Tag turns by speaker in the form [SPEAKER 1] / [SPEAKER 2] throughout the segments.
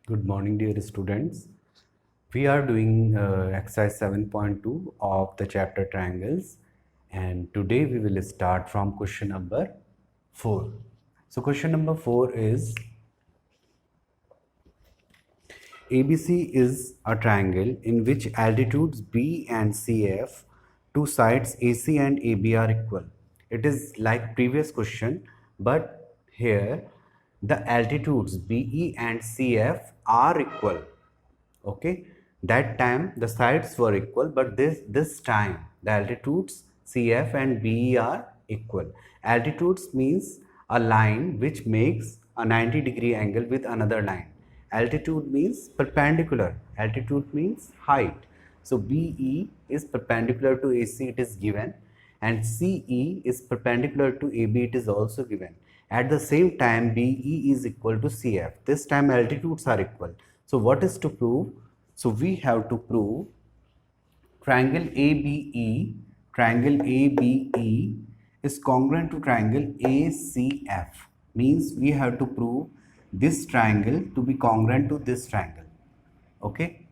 [SPEAKER 1] Good morning, dear students. We are doing exercise 7.2 of the chapter triangles, and today we will start from question number 4. So, question number 4 is ABC is a triangle in which altitudes B and CF, two sides AC and AB are equal. It is like previous question, but here the altitudes BE and CF are equal. Okay, that time the sides were equal, but this time the altitudes CF and BE are equal. Altitudes means a line which makes a 90-degree angle with another line. Altitude means perpendicular. Altitude means height. So BE is perpendicular to AC, it is given, and CE is perpendicular to AB, it is also given. At the same time, BE is equal to CF. This time altitudes are equal. So what is to prove? So we have to prove triangle ABE is congruent to triangle ACF. Means we have to prove this triangle to be congruent to this triangle. Okay.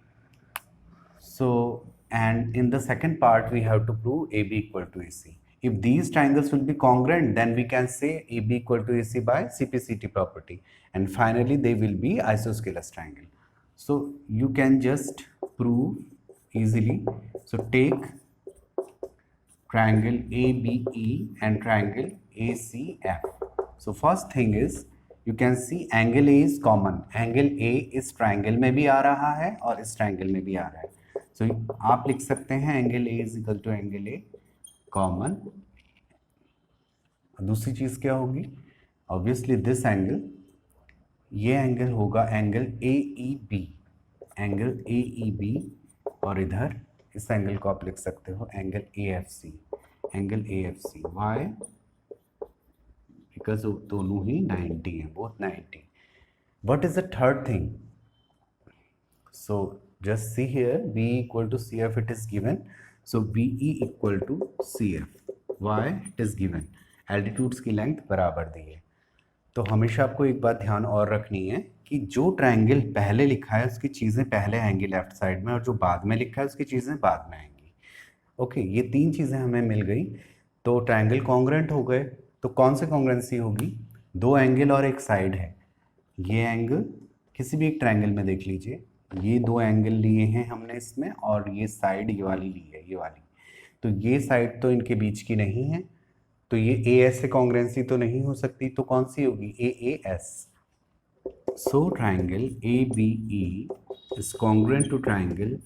[SPEAKER 1] So, and in the second part, we have to prove AB equal to AC. If these triangles will be congruent, then we can say AB equal to AC by CP/CT property. And finally, they will be isosceles triangle. So, you can just prove easily. So, take triangle ABE and triangle ACF. So, first thing is, you can see angle A is common. Angle A इस triangle में भी आ रहा है और इस triangle में भी आ रहा है. So, आप लिख सकते हैं angle A is equal to angle A common. दूसरी चीज क्या होगी? ऑब्वियसली दिस एंगल, ये एंगल होगा एंगल AEB, एंगल AEB, और इधर इस एंगल को आप लिख सकते हो angle AFC, angle AFC. Why? Because दोनों ही 90 हैं, both 90. What is the third thing? So just see here, BE equal to CF it is given. So BE equal to CF. Why? It is given. Altitudes की length बराबर दी है. तो हमेशा आपको एक बात ध्यान और रखनी है कि जो ट्रायंगल पहले लिखा है उसकी चीज़ें पहले आएंगी लेफ्ट साइड में, और जो बाद में लिखा है उसकी चीज़ें बाद में आएंगी. ओके, ये तीन चीज़ें हमें मिल गई तो ट्रायंगल कॉन्ग्रुएंट हो गए. तो कौन से कॉन्ग्रुएंसी होगी? दो एंगल और एक साइड है. ये एंगल किसी भी एक ट्रायंगल में देख लीजिए, ये दो एंगल लिए हैं हमने इसमें, और ये साइड ये वाली ली है, ये वाली. तो ये साइड तो इनके बीच की नहीं है, तो ये AS से कॉन्ग्रुएंसी तो नहीं हो सकती, तो कौन सी होगी? AAS. So triangle ABE is congruent to triangle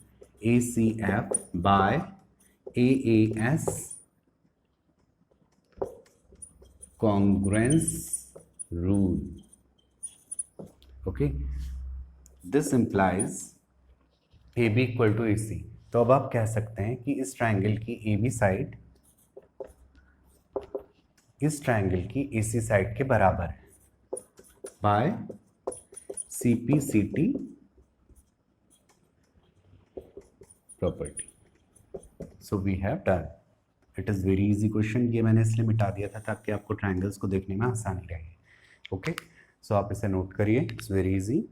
[SPEAKER 1] ACF by AAS congruence rule. Okay, this implies AB equal to AC. तो अब आप कह सकते हैं कि इस ट्रायंगल की AB साइड इस ट्रायंगल की AC साइड के बराबर है by CP/CT property. So we have done. It is very easy question. ये मैंने इसलिए मिटा दिया था ताकि आपको ट्रायंगल्स को देखने में आसानी रहे. ओके, सो आप इसे नोट करिए. It's very easy.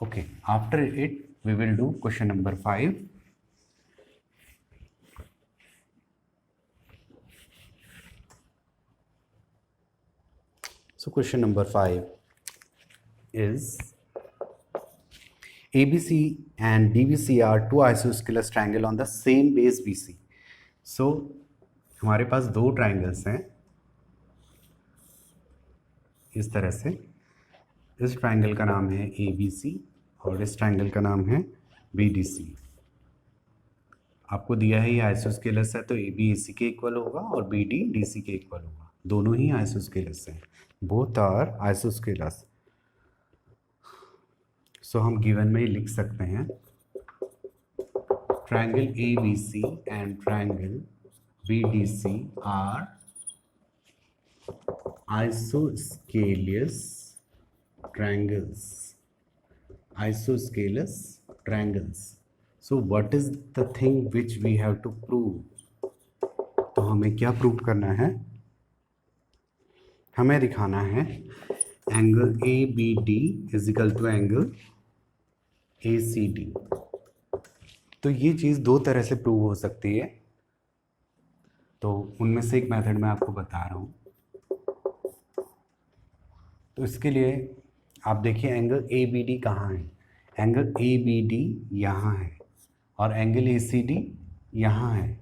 [SPEAKER 1] Okay, after it we will do question number 5. So question number 5 is ABC and DBC are two isosceles triangle on the same base BC. So हमारे पास दो ट्राइंगल्स हैं इस तरह से. इस ट्राइंगल का नाम है ABC और इस ट्राइंगल का नाम है BDC. आपको दिया है ये आइसोस्केलस है, तो AB AC के इक्वल होगा और BD DC के इक्वल होगा. दोनों ही आइसोस्केलस हैं, बोथ आर आइसोस्केलस. सो हम गिवन में ही लिख सकते हैं triangle ABC and triangle BDC are isosceles triangles. Isosceles triangles. So what is the thing which we have to prove? तो हमें क्या प्रूव करना है? हमें दिखाना है angle A B D is equal to angle A C D. तो ये चीज़ दो तरह से प्रूव हो सकती है, तो उनमें से एक मेथड मैं आपको बता रहा हूँ। तो इसके लिए आप देखिए एंगल ए बी डी कहाँ है, एंगल ए बी डी यहाँ है और एंगल ए सी डी यहाँ है।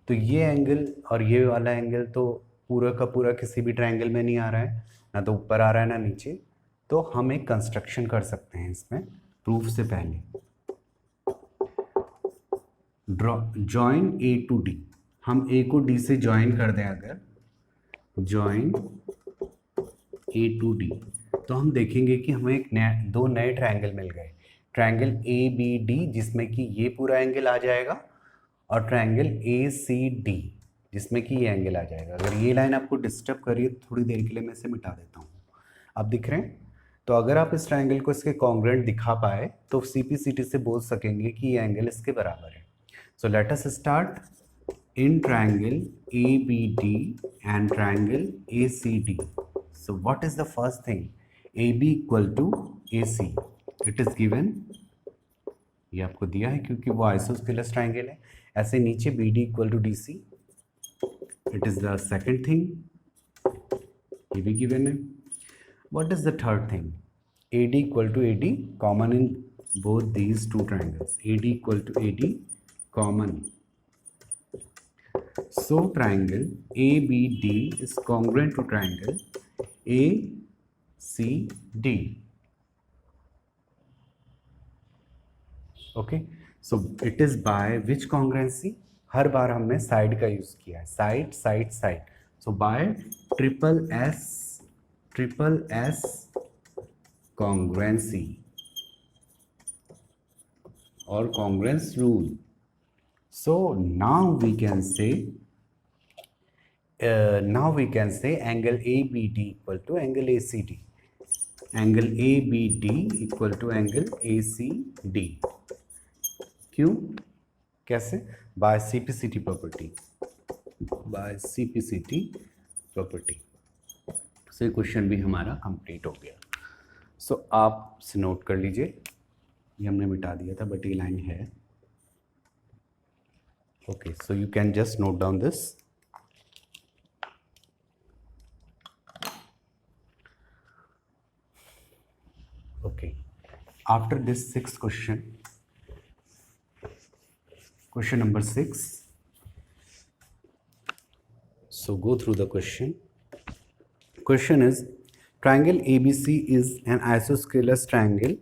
[SPEAKER 1] तो ये एंगल और ये वाला एंगल तो पूरा का पूरा किसी भी ट्रायंगल में नहीं आ रहा है, ना तो ऊपर आ रहा है ना नीचे। तो हम एक कंस्ट्रक्शन कर सकते हैं इसमें प्रूफ से पहले। Draw join A to D, हम ए को डी से ज्वाइन कर दें, अगर जॉइन ए टू डी, तो हम देखेंगे कि हमें एक नया दो नए ट्रायंगल मिल गए, ट्रायंगल ए बी डी जिसमें कि ये पूरा एंगल आ जाएगा और ट्रायंगल ए सी डी जिसमें कि ये एंगल आ जाएगा। अगर ये लाइन आपको डिस्टर्ब करिए तो थोड़ी देर के लिए मैं इसे मिटा देता हूँ। आप दिख रहे हैं? तो अगर आप इस ट्रायंगल को इसके कॉन्ग्रुएंट दिखा पाए तो CPCT से बोल सकेंगे कि ये एंगल इसके बराबर है। So let us start. In triangle ABD and triangle ACD, so what is the first thing? AB equal to AC, it is given, ये आपको दिया है क्योंकि वो आइसोस्केलस ट्रायंगल है। ऐसे नीचे BD equal to DC, it is the second thing, ये भी given है। What is the third thing? AD equal to AD, common in both these two triangles, AD equal to AD common. So triangle ABD is congruent to triangle ACD. Okay, so it is by which congruency? हर बार हमने side का use किया है, side side side. So bye triple S congruency or congruence rule. So now we can say angle ABD equal to angle ACD. Angle ABD equal to angle ACD. क्यों? कैसे? By CPCT property. By CPCT property. So ये question भी हमारा complete हो गया। सो आप इसे note कर लीजिए, ये हमने मिटा दिया था बट ये लाइन है। Okay, so you can just note down this. Okay, after this 6th question, question number 6, so go through the question. Question is, triangle ABC is an isosceles triangle.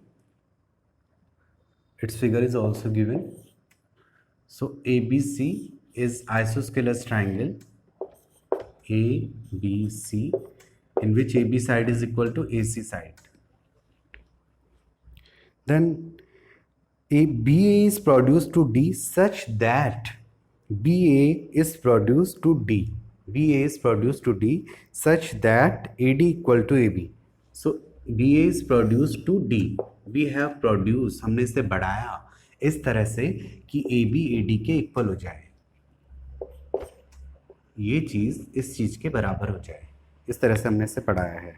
[SPEAKER 1] Its figure is also given. So ABC is isosceles triangle ABC in which AB side is equal to AC side. Then BA is produced to D such that BA is produced to D. BA is produced to D such that AD equal to AB. So BA is produced to D. We have produced, हमने इसे बढ़ाया इस तरह से कि AB AD के equal हो जाए, ये चीज़ इस चीज़ के बराबर हो जाए, इस तरह से हमने इसे पढ़ाया है।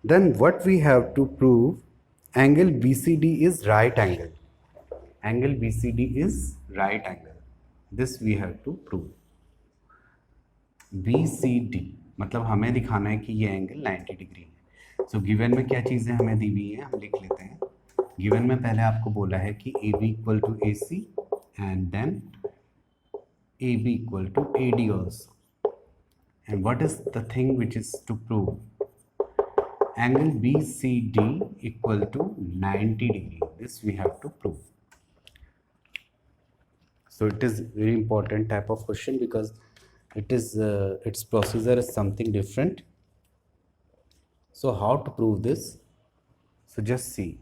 [SPEAKER 1] Then what we have to prove, angle BCD is right angle. Angle BCD is right angle. This we have to prove. BCD मतलब हमें दिखाना है कि ये एंगल 90 डिग्री है। सो गिवन में क्या चीज़ें हमें दी हुई हैं, हम लिख लेते हैं। गिवन में पहले आपको बोला है कि AB equal to AC and then AB equal to AD also. And what is the thing which is to prove, angle BCD equal to 90 degree. This we have to prove. So it is very important type of question because it is its procedure is something different. So how to prove this? So just see.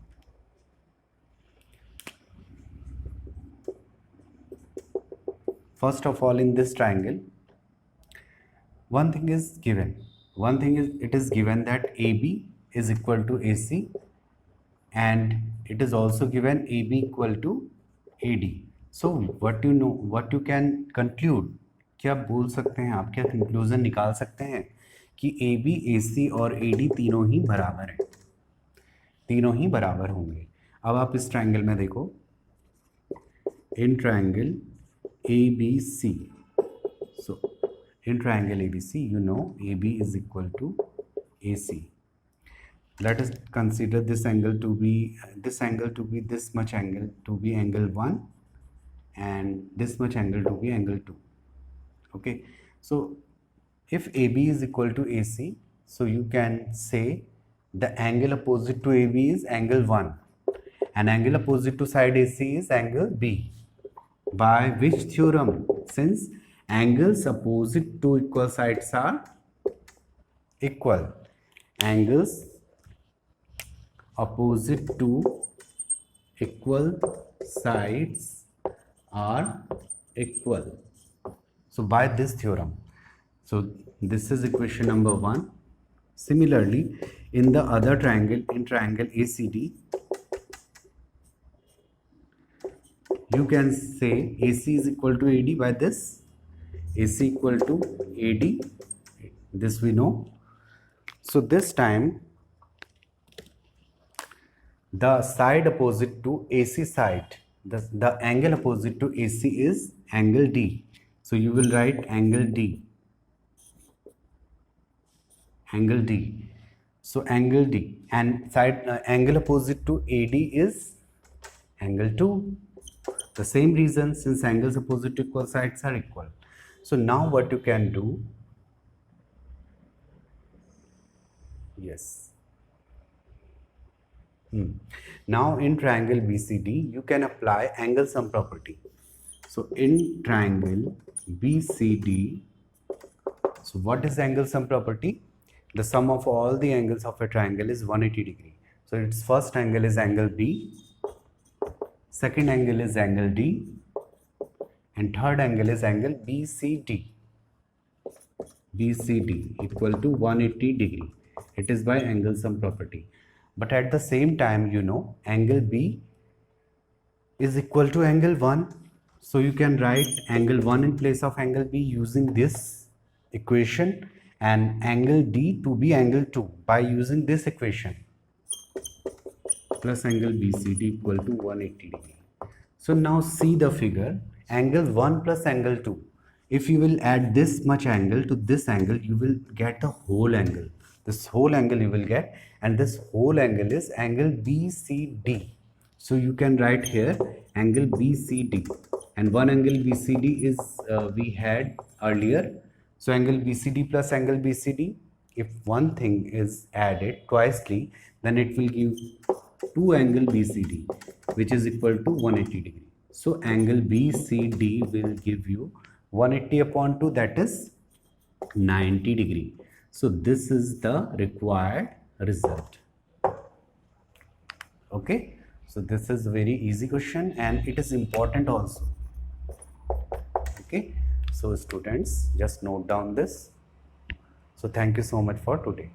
[SPEAKER 1] First of all, in this triangle, one thing is given. One thing is, it is given that AB is equal to AC and it is also given AB equal to AD. So what you know, what you can conclude, क्या बोल सकते हैं आप, क्या conclusion निकाल सकते हैं कि AB AC और AD तीनों ही बराबर हैं, तीनों ही बराबर होंगे। अब आप इस ट्रायंगल में देखो, in triangle ABC, so in triangle ABC you know AB is equal to AC. Let us consider this angle to be this much angle to be angle 1 and this much angle to be angle 2. Okay, so if AB is equal to AC, so you can say the angle opposite to AB is angle 1 and angle opposite to side AC is angle B. By which theorem? Since angles opposite to equal sides are equal, angles opposite to equal sides are equal. So by this theorem, so this is equation number 1. Similarly, in the other triangle, in triangle ACD, you can say AC is equal to AD by this, AC equal to AD, this we know. So this time the side opposite to AC side, the angle opposite to AC is angle D. So you will write angle D, angle D. So angle D and side angle opposite to AD is angle 2. The same reason, since angles opposite to equal sides are equal. So now what you can do, yes. Now in triangle BCD, you can apply angle sum property. So in triangle BCD, so what is angle sum property? The sum of all the angles of a triangle is 180 degree. So its first angle is angle B, second angle is angle D, and third angle is angle BCD. BCD equal to 180 degree. It is by angle sum property. But at the same time, you know, angle B is equal to angle 1. So you can write angle 1 in place of angle B using this equation, and angle D to be angle 2 by using this equation, plus angle BCD equal to 180 degree. So now see the figure, angle 1 plus angle 2. If you will add this much angle to this angle, you will get the whole angle. This whole angle you will get, and this whole angle is angle BCD. So you can write here angle BCD, and one angle BCD is we had earlier. So angle BCD plus angle BCD, if one thing is added twicely, then it will give two angle BCD, which is equal to 180 degree. So angle BCD will give you 180 upon 2, that is 90 degree. So this is the required result. Okay, so this is a very easy question and it is important also. Okay, so students, just note down this. So thank you so much for today.